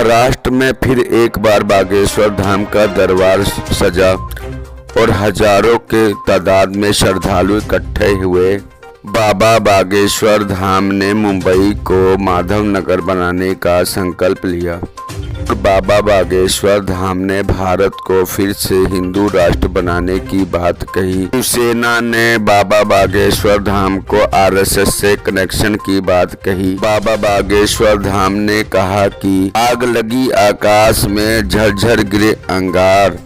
महाराष्ट्र में फिर एक बार बागेश्वर धाम का दरबार सजा और हजारों के तादाद में श्रद्धालु इकट्ठे हुए। बाबा बागेश्वर धाम ने मुंबई को माधव नगर बनाने का संकल्प लिया। बाबा बागेश्वर धाम ने भारत को फिर से हिंदू राष्ट्र बनाने की बात कही। शिवसेना ने बाबा बागेश्वर धाम को आरएसएस से कनेक्शन की बात कही। बाबा बागेश्वर धाम ने कहा कि आग लगी आकाश में झरझर गिरे अंगार,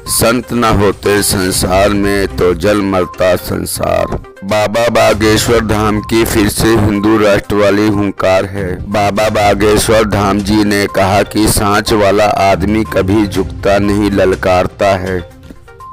संत न होते संसार में तो जल मरता संसार। बाबा बागेश्वर धाम की फिर से हिंदू राष्ट्र वाली हुंकार है। बाबा बागेश्वर धाम जी ने कहा कि सांच वाला आदमी कभी झुकता नहीं, ललकारता है।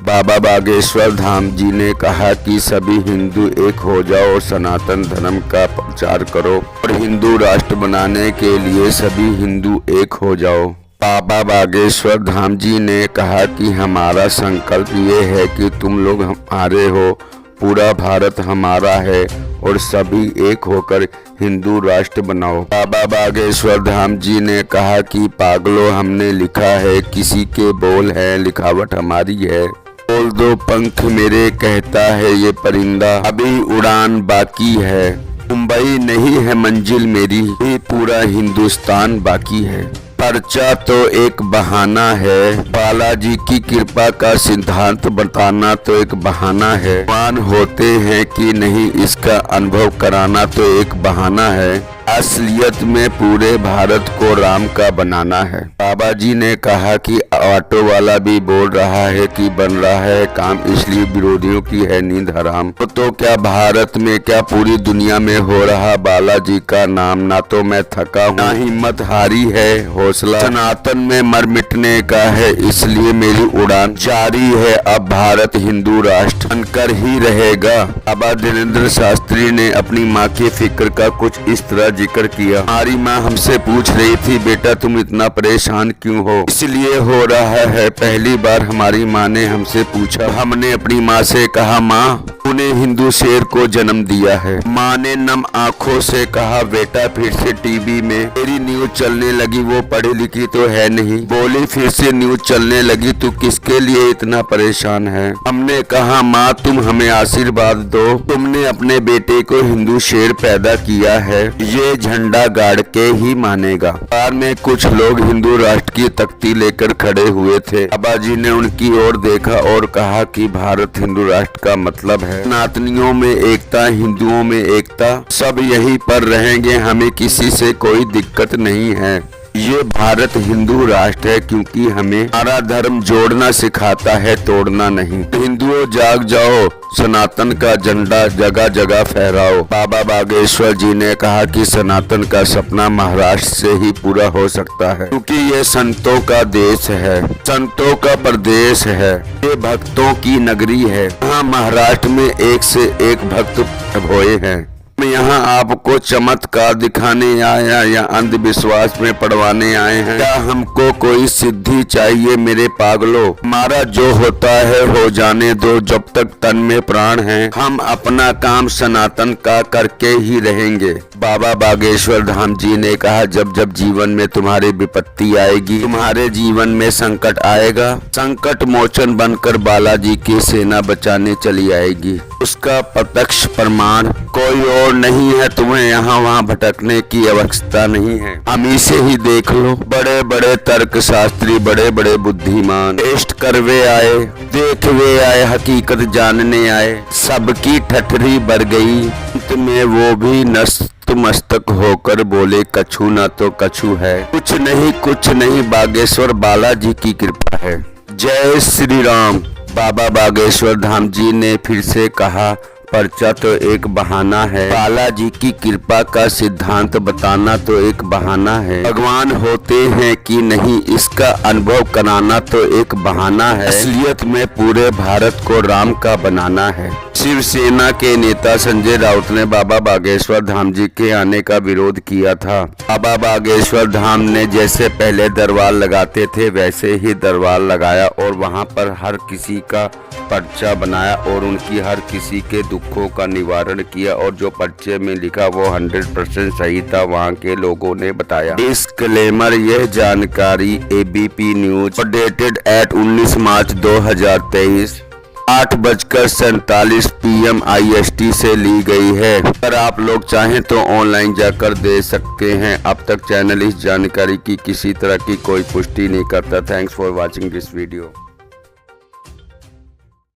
बाबा बागेश्वर धाम जी ने कहा कि सभी हिंदू एक हो जाओ और सनातन धर्म का प्रचार करो और हिंदू राष्ट्र बनाने के लिए सभी हिंदू एक हो जाओ। बाबा बागेश्वर धाम जी ने कहा कि हमारा संकल्प ये है कि तुम लोग हमारे हो, पूरा भारत हमारा है और सभी एक होकर हिंदू राष्ट्र बनाओ। बाबा बागेश्वर धाम जी ने कहा कि पागलों, हमने लिखा है किसी के बोल है, लिखावट हमारी है। बोल दो पंख मेरे कहता है ये परिंदा, अभी उड़ान बाकी है। मुंबई नहीं है मंजिल मेरी, ये पूरा हिंदुस्तान बाकी है। पर्चा तो एक बहाना है, बालाजी की कृपा का सिद्धांत बताना तो एक बहाना है। भगवान होते हैं कि नहीं इसका अनुभव कराना तो एक बहाना है। असलियत में पूरे भारत को राम का बनाना है। बाबा जी ने कहा कि ऑटो वाला भी बोल रहा है कि बन रहा है काम, इसलिए विरोधियों की है नींद हराम। तो क्या भारत में क्या पूरी दुनिया में हो रहा बालाजी का नाम। ना तो मैं थका हूँ ना हिम्मत हारी है, हौसला सनातन में मर मिटने का है, इसलिए मेरी उड़ान जारी है। अब भारत हिंदू राष्ट्र बनकर ही रहेगा। बाबा धीरेन्द्र शास्त्री ने अपनी माँ की फिक्र का कुछ इस तरह जिक्र किया। हमारी माँ हमसे पूछ रही थी, बेटा तुम इतना परेशान क्यों हो। इसलिए हो रहा है, पहली बार हमारी माँ ने हमसे पूछा। हमने अपनी माँ से कहा, माँ तूने हिंदू शेर को जन्म दिया है। माँ ने नम आंखों से कहा, बेटा फिर से टीवी में तेरी न्यूज चलने लगी, वो पढ़ी लिखी तो है नहीं। बोली फिर से न्यूज चलने लगी, तू किसके लिए इतना परेशान है। हमने कहा, माँ तुम हमें आशीर्वाद दो, तुमने अपने बेटे को हिंदू शेर पैदा किया है, ये झंडा गाड़ के ही मानेगा। बार में कुछ लोग हिंदू राष्ट्र की तख्ती लेकर खड़े हुए थे। बाबा जी ने उनकी ओर देखा और कहा कि भारत हिंदू राष्ट्र का मतलब है सनातनियों में एकता, हिंदुओं में एकता, सब यहीं पर रहेंगे, हमें किसी से कोई दिक्कत नहीं है। ये भारत हिंदू राष्ट्र है क्योंकि हमें हमारा धर्म जोड़ना सिखाता है, तोड़ना नहीं। हिंदुओं जाग जाओ, सनातन का झंडा जगह जगह फहराओ। बाबा बागेश्वर जी ने कहा कि सनातन का सपना महाराष्ट्र से ही पूरा हो सकता है क्योंकि ये संतों का देश है, संतों का प्रदेश है, ये भक्तों की नगरी है। यहाँ महाराष्ट्र में एक से एक भक्त भोए हैं। यहाँ आपको चमत्कार दिखाने आया या अंधविश्वास में पड़वाने आए हैं। क्या हमको कोई सिद्धि चाहिए मेरे पागलों। हमारा जो होता है हो जाने दो, जब तक तन में प्राण है हम अपना काम सनातन का करके ही रहेंगे। बाबा बागेश्वर धाम जी ने कहा, जब जब जीवन में तुम्हारी विपत्ति आएगी, तुम्हारे जीवन में संकट आएगा, संकट मोचन बनकर बालाजी की सेना बचाने चली आएगी। उसका प्रत्यक्ष प्रमाण कोई और नहीं है। तुम्हें यहाँ वहाँ भटकने की आवश्यकता नहीं है, हम इसे ही देख लो। बड़े बड़े तर्क शास्त्री, बड़े बड़े बुद्धिमान टेस्ट करवे आए, देखवे आए, हकीकत जानने आए, सबकी ठठरी बढ़ गई। अंत में वो भी नतमस्तक होकर बोले, कछु ना तो कछु है, कुछ नहीं बागेश्वर बालाजी की कृपा है। जय श्री राम। बाबा बागेश्वर धाम जी ने फिर से कहा, पर्चा तो एक बहाना है, बालाजी की कृपा का सिद्धांत बताना तो एक बहाना है। भगवान होते हैं कि नहीं इसका अनुभव कराना तो एक बहाना है। असलियत में पूरे भारत को राम का बनाना है। शिवसेना के नेता संजय राउत ने बाबा बागेश्वर धाम जी के आने का विरोध किया था। बाबा बागेश्वर धाम ने जैसे पहले दरबार लगाते थे वैसे ही दरबार लगाया और वहां पर हर किसी का पर्चा बनाया और उनकी हर किसी के दुखों का निवारण किया और जो पर्चे में लिखा वो 100% सही था, वहां के लोगों ने बताया। डिस्क्लेमर, यह जानकारी एबीपी न्यूज डेटेड एट 19 मार्च 2023 8:47 PM IST से ली गई है। अगर आप लोग चाहें तो ऑनलाइन जाकर दे सकते हैं। अब तक चैनल इस जानकारी की किसी तरह की कोई पुष्टि नहीं करता। Thanks for watching this video.